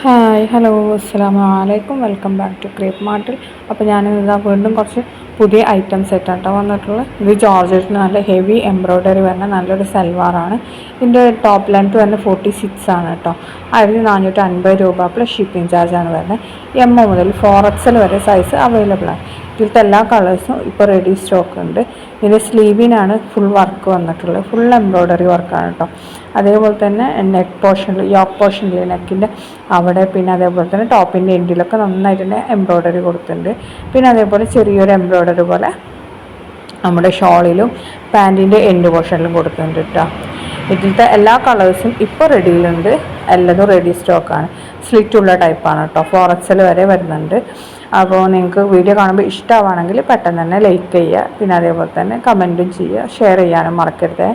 Hi hello അസ്സലാമു അലൈക്കും welcome back to crepe മാർട്ടിൽ. അപ്പോൾ ഞാനിതാ വീണ്ടും കുറച്ച് പുതിയ ഐറ്റംസ് ആയിട്ടാണ് വന്നിട്ടുള്ളത്. ഇത് ജോർജറ്റിന് നല്ല ഹെവി എംബ്രോയ്ഡറി വരുന്ന നല്ലൊരു സൽവാറാണ്. ഇതിൻ്റെ ടോപ്പ് ലെങ്ത് വരുന്നത് 46 ആണ് കേട്ടോ. 1450 രൂപ പ്ലസ് ഷിപ്പിംഗ് ചാർജാണ് വരുന്നത്. എം മുതൽ 4XL വരെ സൈസ് അവൈലബിൾ ആണ്. ഇതിലത്തെ എല്ലാ കളേഴ്സും ഇപ്പോൾ റെഡി സ്റ്റോക്ക് ഉണ്ട്. ഇതിൻ്റെ സ്ലീവിനാണ് ഫുൾ വർക്ക് വന്നിട്ടുള്ളത്. ഫുൾ എംബ്രോയ്ഡറി വർക്കാണ് കേട്ടോ. അതേപോലെ തന്നെ നെക്ക് പോർഷനിൽ യോക്ക് പോർഷനിൽ നെക്കിൻ്റെ അവിടെ പിന്നെ അതേപോലെ തന്നെ ടോപ്പിൻ്റെ എൻഡിലൊക്കെ നന്നായിട്ട് തന്നെ എംബ്രോയ്ഡറി കൊടുത്തിട്ടുണ്ട്. പിന്നെ അതേപോലെ ചെറിയൊരു എംബ്രോയ്ഡറി പോലെ നമ്മുടെ ഷോളിലും പാൻറ്റിൻ്റെ എൻഡ് പോർഷനിലും കൊടുക്കുന്നുണ്ട് കേട്ടോ. ഇതിലത്തെ എല്ലാ കളേഴ്സും ഇപ്പോൾ റെഡിയിലുണ്ട്. എല്ലാതും റെഡി സ്റ്റോക്കാണ്. സ്ലിറ്റുള്ള ടൈപ്പാണ് കേട്ടോ. 4XL വരെ വരുന്നുണ്ട്. അപ്പോൾ നിങ്ങൾക്ക് വീഡിയോ കാണുമ്പോൾ ഇഷ്ടമാണെങ്കിൽ പെട്ടെന്ന് തന്നെ ലൈക്ക് ചെയ്യുക. പിന്നെ അതേപോലെ തന്നെ കമൻറ്റും ചെയ്യുക, ഷെയർ ചെയ്യാനും മറക്കരുത്.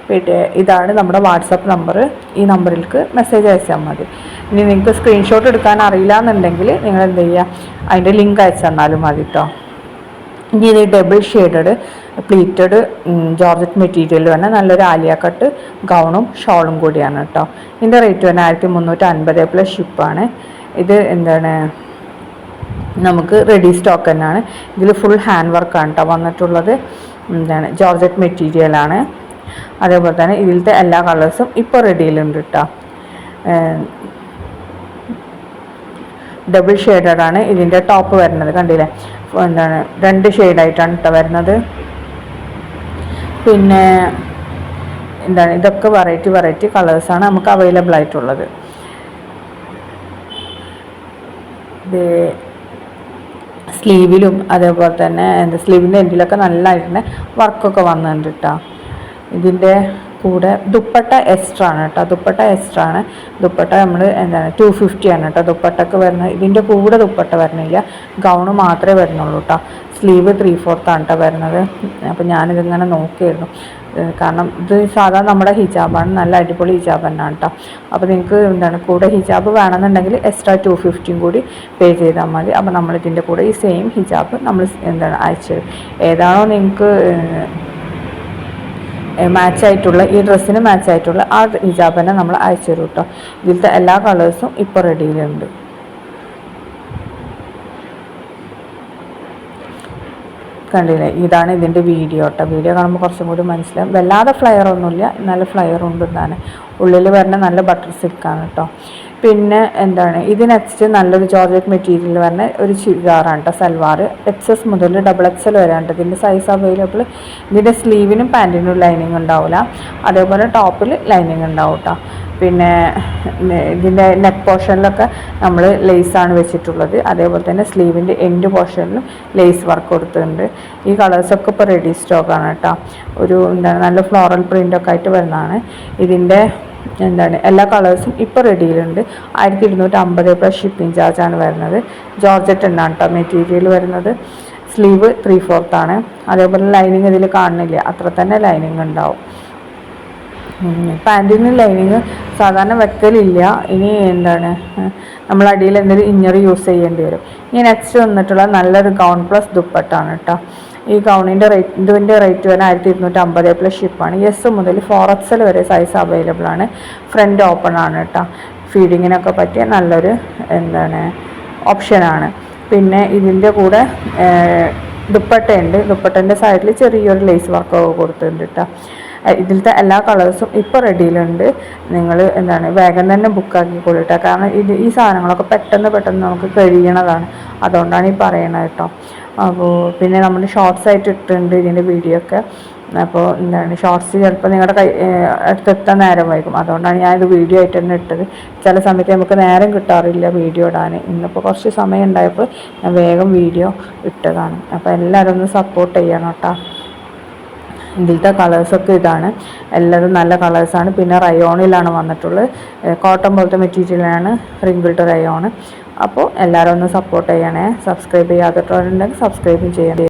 പിന്നെ ഇതാണ് നമ്മുടെ വാട്സപ്പ് നമ്പർ. ഈ നമ്പറിലേക്ക് മെസ്സേജ് അയച്ചാൽ മതി. ഇനി നിങ്ങൾക്ക് സ്ക്രീൻഷോട്ട് എടുക്കാൻ അറിയില്ല എന്നുണ്ടെങ്കിൽ നിങ്ങൾ എന്ത് ചെയ്യുക, അതിൻ്റെ ലിങ്ക് അയച്ചു തന്നാലും മതി കേട്ടോ. ഇനി ഇത് double shaded pleated georgette material തന്നെ നല്ലൊരു ആലിയ കട്ട് ഗൗണും ഷോളും കൂടിയാണ് കേട്ടോ. ഇതിൻ്റെ റേറ്റ് തന്നെ 1350 പ്ലസ് ഷിപ്പാണ്. ഇത് എന്താണ് നമുക്ക് റെഡി സ്റ്റോക്ക് തന്നെയാണ്. ഇതിൽ ഫുൾ ഹാൻഡ് വർക്കാണ് കേട്ടോ വന്നിട്ടുള്ളത്. എന്താണ് ജോർജറ്റ് മെറ്റീരിയലാണ്. അതേപോലെ തന്നെ ഇതിലത്തെ എല്ലാ കളേഴ്സും ഇപ്പോൾ റെഡിയിലുണ്ട് കേട്ടോ. ഡബിൾ ഷെയ്ഡാണ് ഇതിൻ്റെ ടോപ്പ് വരുന്നത്. കണ്ടില്ലേ, എന്താണ് 2 ഷെയ്ഡായിട്ടാണ് കേട്ടോ വരുന്നത്. പിന്നെ എന്താണ് ഇതൊക്കെ വെറൈറ്റി കളേഴ്സാണ് നമുക്ക് അവൈലബിൾ ആയിട്ടുള്ളത്. ഇത് സ്ലീവിലും അതേപോലെ തന്നെ സ്ലീവിൻ്റെ എൻഡിലൊക്കെ നല്ലതായിട്ട് തന്നെ വർക്കൊക്കെ വന്നിട്ടുണ്ട് കേട്ടോ. ഇതിൻ്റെ കൂടെ ദുപ്പട്ട എക്സ്ട്രാ ആണ് കേട്ടോ. ദുപ്പട്ട നമ്മൾ എന്താണ് 250 ആണ് കേട്ടോ ദുപ്പട്ടക്ക് വരുന്നത്. ഇതിൻ്റെ കൂടെ ദുപ്പട്ട വരുന്നില്ല, ഗൗണ് മാത്രമേ വരുന്നുള്ളൂ കേട്ടോ. സ്ലീവ് 3/4 ആണ് കേട്ടോ വരുന്നത്. അപ്പോൾ ഞാനിതിങ്ങനെ നോക്കിയായിരുന്നു, കാരണം ഇത് സാധാരണ നമ്മുടെ ഹിജാബാണ്. നല്ല അടിപൊളി ഹിജാബ് തന്നെയാണ് കേട്ടോ. അപ്പോൾ നിങ്ങൾക്ക് എന്താണ് കൂടെ ഹിജാബ് വേണമെന്നുണ്ടെങ്കിൽ എക്സ്ട്രാ 250 കൂടി പേ ചെയ്താൽ മതി. അപ്പോൾ നമ്മളിതിൻ്റെ കൂടെ ഈ സെയിം ഹിജാബ് നമ്മൾ എന്താണ് അയച്ചു തരും. ഏതാണോ നിങ്ങൾക്ക് മാച്ചായിട്ടുള്ള ഈ ഡ്രസ്സിന് മാച്ചായിട്ടുള്ള ആ ഹിജാബ് തന്നെ നമ്മൾ അയച്ചു തരും കേട്ടോ. ഇതിലത്തെ എല്ലാ കളേഴ്സും ഇപ്പോൾ റെഡിയിലുണ്ട്. കണ്ടില്ലേ, ഇതാണ് ഇതിൻ്റെ വീഡിയോ കേട്ടോ. വീഡിയോ കാണുമ്പോൾ കുറച്ചും കൂടി മനസ്സിലാവും. വല്ലാതെ ഫ്ലയർ ഒന്നുമില്ല, നല്ല ഫ്ലയർ ഉണ്ട്. എന്നാണ് ഉള്ളിൽ വരുന്ന നല്ല ബട്ടർ സിൽക്കാണ് കേട്ടോ. പിന്നെ എന്താണ് ഇത് നെക്സ്റ്റ് നല്ലൊരു ജോർജറ്റ് മെറ്റീരിയൽ വരുന്ന ഒരു ചുരിദാറാണ് കേട്ടോ. സൽവാർ XS മുതൽ XXL വരെയാണ് ഇതിൻ്റെ സൈസ് അവൈലബിൾ. ഇതിൻ്റെ സ്ലീവിനും പാൻറ്റിനും ലൈനിങ് ഉണ്ടാവില്ല, അതേപോലെ ടോപ്പിൽ ലൈനിങ് ഉണ്ടാവും കേട്ടോ. പിന്നെ ഇതിൻ്റെ നെക്ക് പോർഷനിലൊക്കെ നമ്മൾ ലേസാണ് വെച്ചിട്ടുള്ളത്. അതേപോലെ തന്നെ സ്ലീവിൻ്റെ എൻഡ് പോർഷനിലും ലേസ് വർക്ക് കൊടുത്തിട്ടുണ്ട്. ഈ കളേഴ്സൊക്കെ ഇപ്പോൾ റെഡി സ്റ്റോക്കാണ് കേട്ടോ. ഒരു എന്താണ് നല്ല ഫ്ലോറൽ പ്രിൻ്റൊക്കെ ആയിട്ട് വരുന്നതാണ്. ഇതിൻ്റെ എന്താണ് എല്ലാ കളേഴ്സും ഇപ്പോൾ റെഡിയിലുണ്ട്. 1250 പ്ലസ് ഷിപ്പിംഗ് ചാർജാണ് വരുന്നത്. ജോർജറ്റ് എന്നാണ് കേട്ടോ മെറ്റീരിയൽ വരുന്നത്. സ്ലീവ് 3/4 ആണ്. അതേപോലെ ലൈനിങ് ഇതിൽ കാണുന്നില്ല, അത്ര തന്നെ ലൈനിങ് ഉണ്ടാവും. പാൻറ്റിന് ലൈനിങ് സാധാരണ വെക്കലില്ല. ഇനി എന്താണ് നമ്മൾ അടിയിൽ എന്തെങ്കിലും ഇന്നർ യൂസ് ചെയ്യേണ്ടി വരും. ഇനി നെക്സ്റ്റ് വന്നിട്ടുള്ള നല്ലൊരു ഗൗൺ പ്ലസ് ദുപ്പട്ടാണ് കേട്ടോ. ഈ ഗൗണിൻ്റെ ഇതിൻ്റെ റേറ്റ് വരുന്നത് 1250 പ്ലസ് ഷിപ്പാണ്. എസ് മുതൽ 4XL വരെ സൈസ് അവൈലബിൾ ആണ്. ഫ്രണ്ട് ഓപ്പൺ ആണ് കേട്ടോ. ഫീഡിങ്ങിനൊക്കെ പറ്റിയ നല്ലൊരു എന്താണ് ഓപ്ഷനാണ്. പിന്നെ ഇതിൻ്റെ കൂടെ ദുപ്പട്ടയുണ്ട്. ദുപ്പട്ടൻ്റെ സൈഡിൽ ചെറിയൊരു ലേസ് വർക്കൊക്കെ കൊടുത്തിട്ടുണ്ട് കേട്ടോ. ഇതിലത്തെ എല്ലാ കളേഴ്സും ഇപ്പോൾ റെഡിയിലുണ്ട്. നിങ്ങൾ എന്താണ് വേഗം തന്നെ ബുക്കാക്കിക്കോളൂ കേട്ടോ. കാരണം ഈ സാധനങ്ങളൊക്കെ പെട്ടെന്ന് നമുക്ക് കഴിയണതാണ്. അതുകൊണ്ടാണ് ഈ പറയണത് കേട്ടോ. അപ്പോൾ പിന്നെ നമ്മൾ ഷോർട്സ് ആയിട്ട് ഇട്ടിട്ടുണ്ട് ഇതിൻ്റെ വീഡിയോ ഒക്കെ. അപ്പോൾ എന്താണ് ഷോർട്സ് ചിലപ്പോൾ നിങ്ങളുടെ അടുത്തെത്താൻ നേരം വൈകും. അതുകൊണ്ടാണ് ഞാനിത് വീഡിയോ ആയിട്ട് തന്നെ ഇട്ടത്. ചില സമയത്ത് നമുക്ക് നേരം കിട്ടാറില്ല വീഡിയോ ഇടാൻ. ഇന്നിപ്പോൾ കുറച്ച് സമയം ഉണ്ടായപ്പോൾ ഞാൻ വേഗം വീഡിയോ ഇട്ടതാണ്. അപ്പോൾ എല്ലാവരും ഒന്ന് സപ്പോർട്ട് ചെയ്യണം കേട്ടോ. ഇതിലത്തെ കളേഴ്സൊക്കെ ഇതാണ്. എല്ലാവരും നല്ല കളേഴ്സാണ്. പിന്നെ റയോണിലാണ് വന്നിട്ടുള്ളത്. കോട്ടൺ പോലത്തെ മെറ്റീരിയലാണ്, റിങ്കിൾഡ് റയോണ്. അപ്പോൾ എല്ലാവരും ഒന്ന് സപ്പോർട്ട് ചെയ്യണേ. സബ്സ്ക്രൈബ് ചെയ്യാത്തിട്ടുണ്ടെങ്കിൽ സബ്സ്ക്രൈബും ചെയ്യണേ.